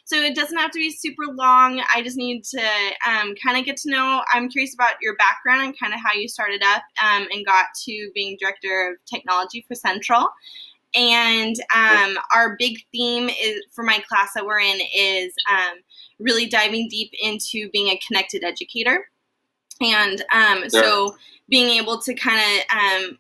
So it doesn't have to be super long. I just need to kind of get to know. I'm curious about your background and kind of how you started up and got to being director of technology for Central. And our big theme is for my class that we're in is really diving deep into being a connected educator. And so being able to kind of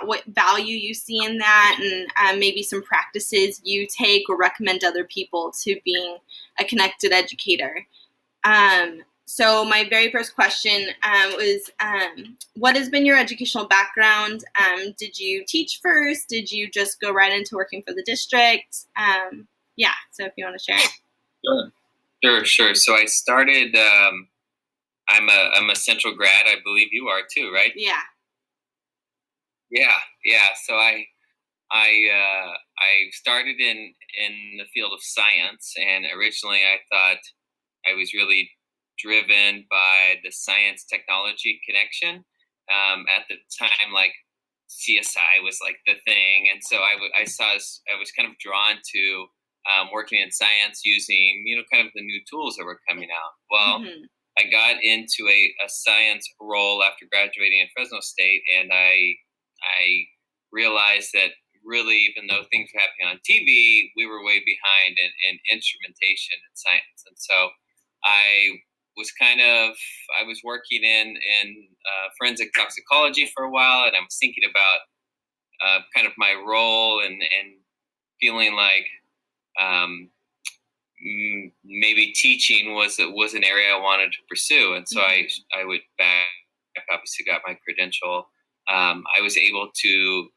what value you see in that, and maybe some practices you take or recommend other people to being a connected educator. So my very first question was, what has been your educational background? Did you teach first? Did you just go right into working for the district? So if you want to share. Sure. So I started, I'm a Central grad. I believe you are too, right? Yeah. So I started in the field of science, and originally I thought I was really driven by the science technology connection. At the time, like CSI was like the thing, and so I was kind of drawn to working in science using kind of the new tools that were coming out. Well, I got into a science role after graduating in Fresno State, and I realized that really, even though things were happening on TV, we were way behind in instrumentation and science. And so I was working in forensic toxicology for a while, and I was thinking about kind of my role and feeling like maybe teaching was an area I wanted to pursue. And so I would obviously got my credential. I was able to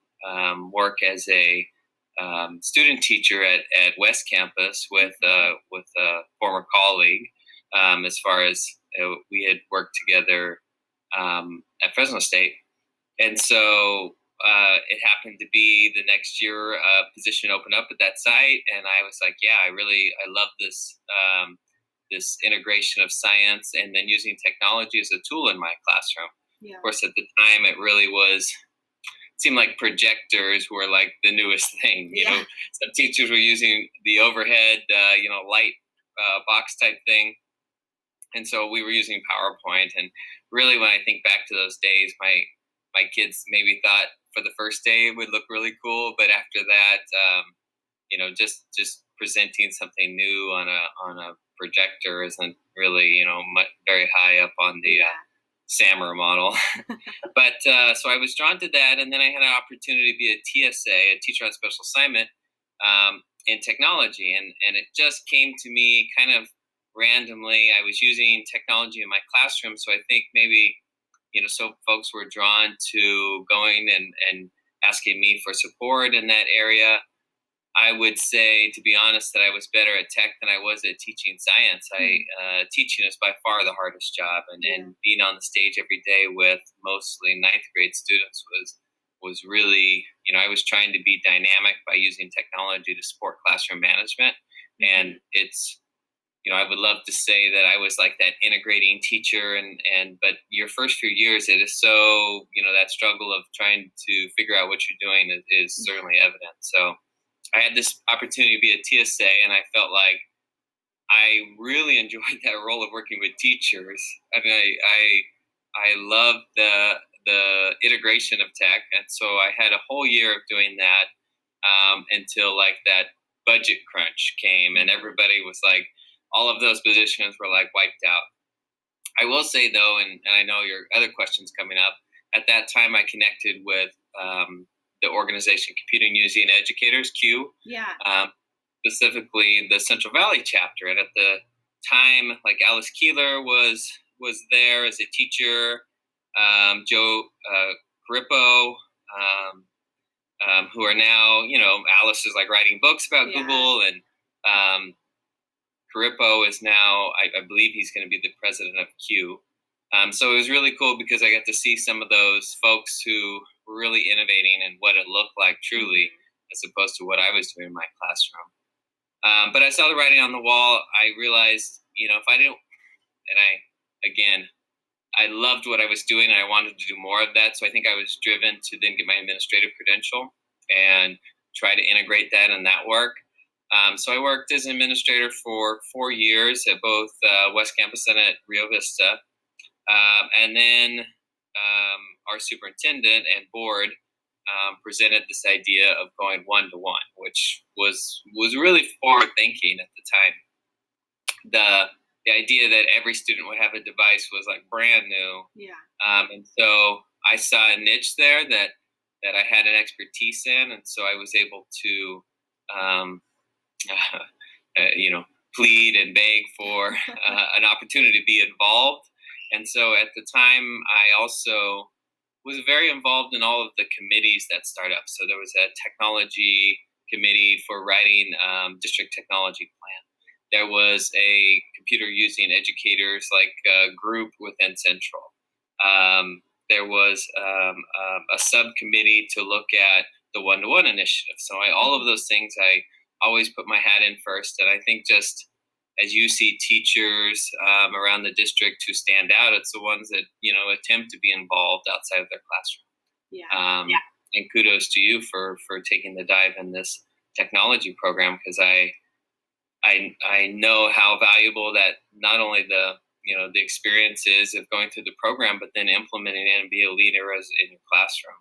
work as a student teacher at West Campus with a former colleague. As far as we had worked together at Fresno State, and so it happened to be the next year a position opened up at that site, and I was like, I love this this integration of science and then using technology as a tool in my classroom. Yeah. Of course, at the time, it seemed like projectors were like the newest thing. You know, some teachers were using the overhead, light box type thing. And so we were using PowerPoint. And really, when I think back to those days, my kids maybe thought for the first day it would look really cool. But after that, just presenting something new on a projector isn't really, very high up on the SAMR model. But so I was drawn to that, and then I had an opportunity to be a TSA, a teacher on special assignment, in technology, and it just came to me kind of randomly. I was using technology in my classroom, so I think maybe so folks were drawn to going and asking me for support in that area. I would say, to be honest, that I was better at tech than I was at teaching science. Teaching is by far the hardest job, and being on the stage every day with mostly ninth grade students was really, I was trying to be dynamic by using technology to support classroom management. And it's, I would love to say that I was like that integrating teacher, but your first few years, it is so, that struggle of trying to figure out what you're doing is certainly evident. So I had this opportunity to be a TSA, and I felt like I really enjoyed that role of working with teachers. I mean, I loved the integration of tech, and so I had a whole year of doing that until like that budget crunch came, and everybody was like, all of those positions were like wiped out. I will say though, and I know your other questions coming up, at that time I connected with the organization Computing Using Educators, CUE. Specifically the Central Valley chapter. And at the time, like Alice Keeler was there as a teacher, Joe Carippo, who are now, Alice is like writing books about Google, and Carippo is now, I believe he's going to be the president of CUE. So it was really cool because I got to see some of those folks who were really innovating and what it looked like truly, as opposed to what I was doing in my classroom. But I saw the writing on the wall. I realized, if I didn't, I loved what I was doing and I wanted to do more of that. So I think I was driven to then get my administrative credential and try to integrate that in that work. So I worked as an administrator for 4 years at both West Campus and at Rio Vista. And then our superintendent and board presented this idea of going one-to-one, which was really forward thinking at the time. The idea that every student would have a device was like brand new. Yeah. And so I saw a niche there that I had an expertise in, and so I was able to, plead and beg for an opportunity to be involved. And so at the time, I also was very involved in all of the committees that start up. So there was a technology committee for writing district technology plan. There was a computer using educators group within Central. There was a subcommittee to look at the one-to-one initiative. So all of those things, I always put my hat in first. And I think just as you see teachers around the district who stand out, it's the ones that, attempt to be involved outside of their classroom. Yeah. And kudos to you for taking the dive in this technology program, because I know how valuable that not only the experiences of going through the program, but then implementing it and be a leader in your classroom.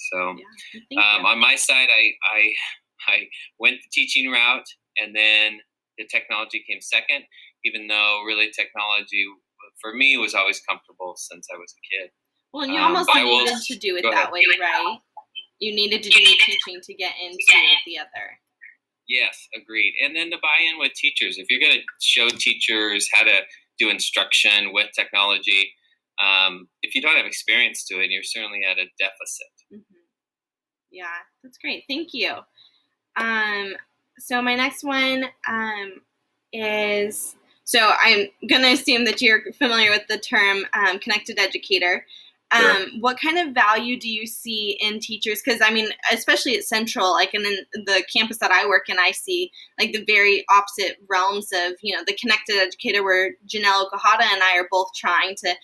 So on my side, I went the teaching route, and then the technology came second, even though really technology for me was always comfortable since I was a kid. Well, and you almost needed to do it that way, right? You needed to do the teaching to get into the other. Yes, agreed. And then the buy-in with teachers. If you're going to show teachers how to do instruction with technology, if you don't have experience to it, you're certainly at a deficit. Mm-hmm. Yeah, that's great. Thank you. So my next one is, so I'm going to assume that you're familiar with the term connected educator. Sure. What kind of value do you see in teachers? Because, especially at Central, like in the campus that I work in, I see like the very opposite realms of, the connected educator, where Janelle Okahata and I are both trying to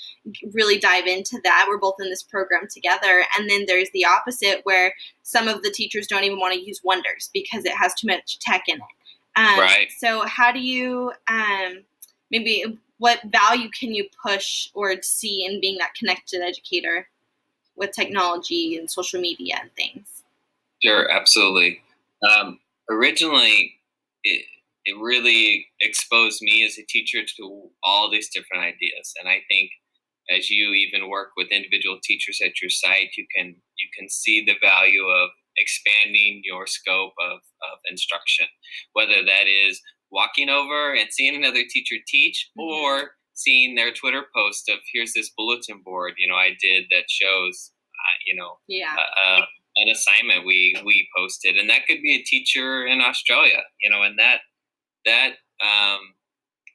really dive into that. We're both in this program together. And then there's the opposite, where some of the teachers don't even want to use Wonders because it has too much tech in it. Right. So how do you what value can you push or see in being that connected educator with technology and social media and things? Sure, absolutely. Originally, it really exposed me as a teacher to all these different ideas. And I think as you even work with individual teachers at your site, you can see the value of expanding your scope of instruction, whether that is walking over and seeing another teacher teach, or seeing their Twitter post of, here's this bulletin board, I did that shows, an assignment we posted. And that could be a teacher in Australia, and that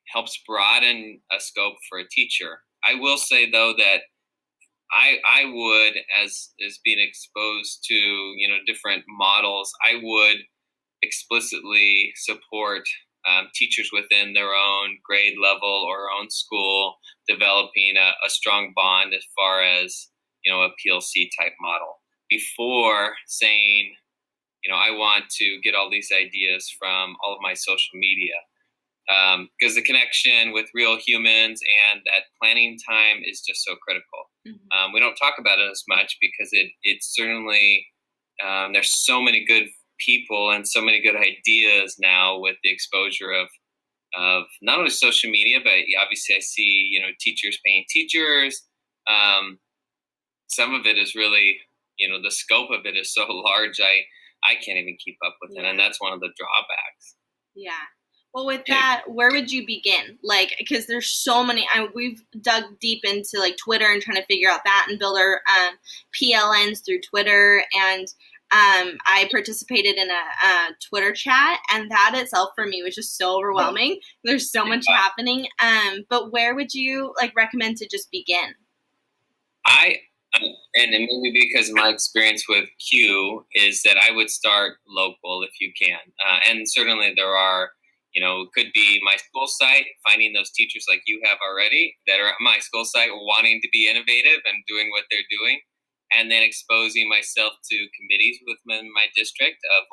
helps broaden a scope for a teacher. I will say, though, that I would, as being exposed to, different models, I would explicitly support teachers within their own grade level or own school developing a strong bond as far as, a PLC type model, before saying, I want to get all these ideas from all of my social media. Because the connection with real humans and that planning time is just so critical. Mm-hmm. We don't talk about it as much because it's certainly, there's so many good people and so many good ideas now with the exposure of not only social media, but obviously I see, teachers paying teachers. Some of it is really, the scope of it is so large, I can't even keep up with it. And that's one of the drawbacks. Yeah. Well, with that, where would you begin? Like, because there's so many, we've dug deep into like Twitter and trying to figure out that and build our PLNs through Twitter. And I participated in a Twitter chat, and that itself for me was just so overwhelming. There's so much happening. But where would you recommend to just begin? And maybe because my experience with Q is that I would start local if you can. And certainly there are, could be my school site, finding those teachers like you have already that are at my school site wanting to be innovative and doing what they're doing. And then exposing myself to committees within my district of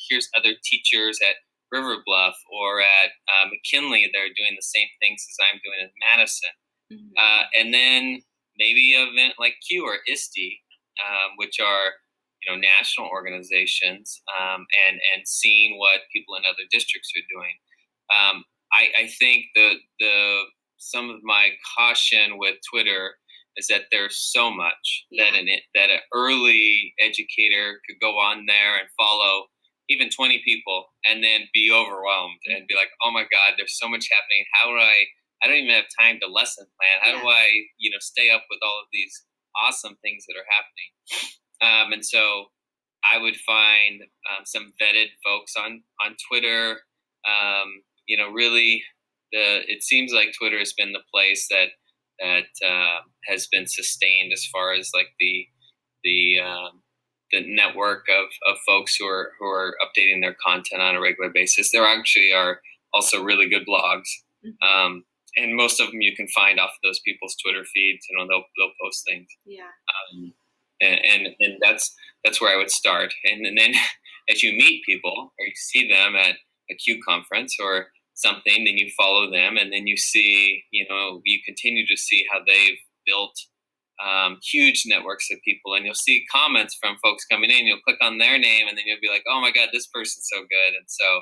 here's other teachers at River Bluff, or at McKinley, they're doing the same things as I'm doing in Madison. Mm-hmm. And then maybe an event like CUE or ISTE, which are national organizations, and seeing what people in other districts are doing. I think the some of my caution with Twitter is that there's so much that an early educator could go on there and follow even 20 people and then be overwhelmed and be like, oh my God, there's so much happening. How do I don't even have time to lesson plan. How do I, stay up with all of these awesome things that are happening? And so I would find some vetted folks on Twitter. Really, it seems like Twitter has been the place that has been sustained as far as like the network of folks who are updating their content on a regular basis. There actually are also really good blogs. Mm-hmm. And most of them you can find off of those people's Twitter feeds. They'll post things. Yeah. And that's where I would start. And then as you meet people or you see them at a CUE conference or something, then you follow them, and then you see, you continue to see how they've built huge networks of people, and you'll see comments from folks coming in. You'll click on their name, and then you'll be like, "Oh my God, this person's so good!" And so,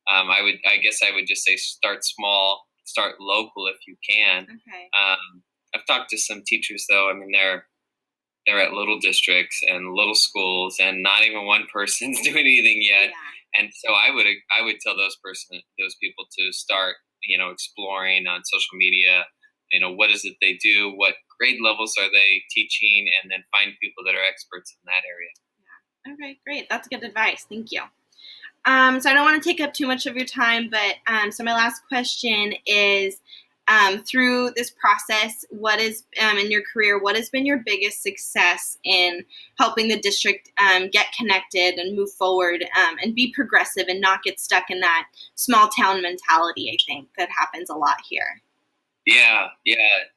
I guess I would just say, start small, start local if you can. Okay. I've talked to some teachers though. I mean, they're at little districts and little schools, and not even one person's doing anything yet. Yeah. And so I would tell those people to start, exploring on social media. What is it they do? What grade levels are they teaching? And then find people that are experts in that area. Yeah. Okay, great. That's good advice. Thank you. So I don't want to take up too much of your time, but so my last question is, through this process, what is in your career, what has been your biggest success in helping the district get connected and move forward and be progressive and not get stuck in that small town mentality? I think that happens a lot here. Yeah.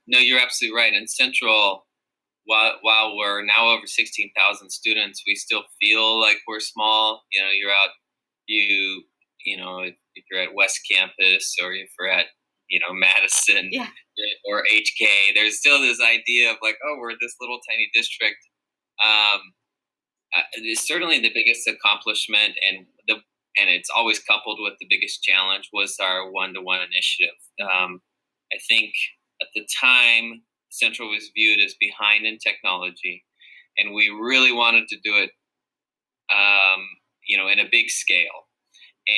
No, you're absolutely right. In Central, while we're now over 16,000 students, we still feel like we're small. You're out, if you're at West Campus or if you're at, Madison or HK, there's still this idea of like, oh, we're this little tiny district. It's certainly the biggest accomplishment, and it's always coupled with the biggest challenge was our one-to-one initiative. I think at the time, Central was viewed as behind in technology, and we really wanted to do it, in a big scale.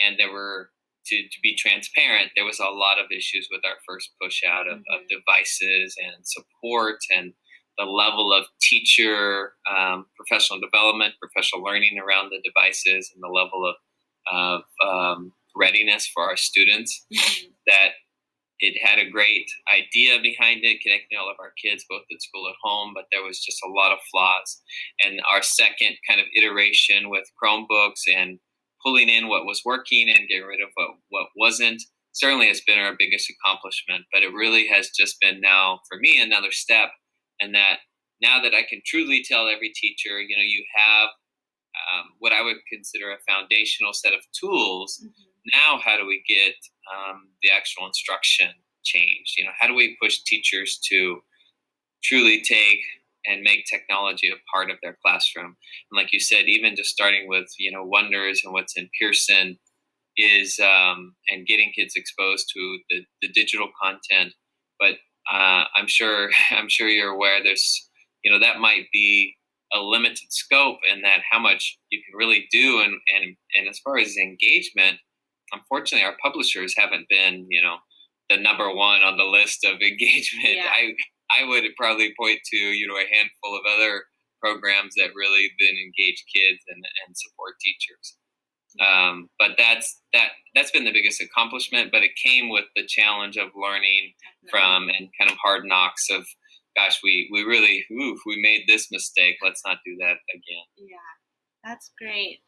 And there were, to be transparent, there was a lot of issues with our first push out of devices and support, and the level of teacher professional development, professional learning around the devices, and the level of readiness for our students. That it had a great idea behind it, connecting all of our kids, both at school and home, but there was just a lot of flaws. And our second kind of iteration with Chromebooks and pulling in what was working and getting rid of what wasn't certainly has been our biggest accomplishment. But it really has just been now, for me, another step. And that now that I can truly tell every teacher, you have what I would consider a foundational set of tools. Now, how do we get the actual instruction changed? How do we push teachers to truly take and make technology a part of their classroom? And like you said, even just starting with, Wonders and what's in Pearson is, and getting kids exposed to the digital content. But I'm sure you're aware there's, that might be a limited scope, and that how much you can really do. And as far as engagement, unfortunately, our publishers haven't been, the number one on the list of engagement. Yeah. I would probably point to, a handful of other programs that really then engage kids and support teachers. But that's been the biggest accomplishment, but it came with the challenge of learning from and kind of hard knocks of, gosh, we really, we made this mistake. Let's not do that again. Yeah, that's great.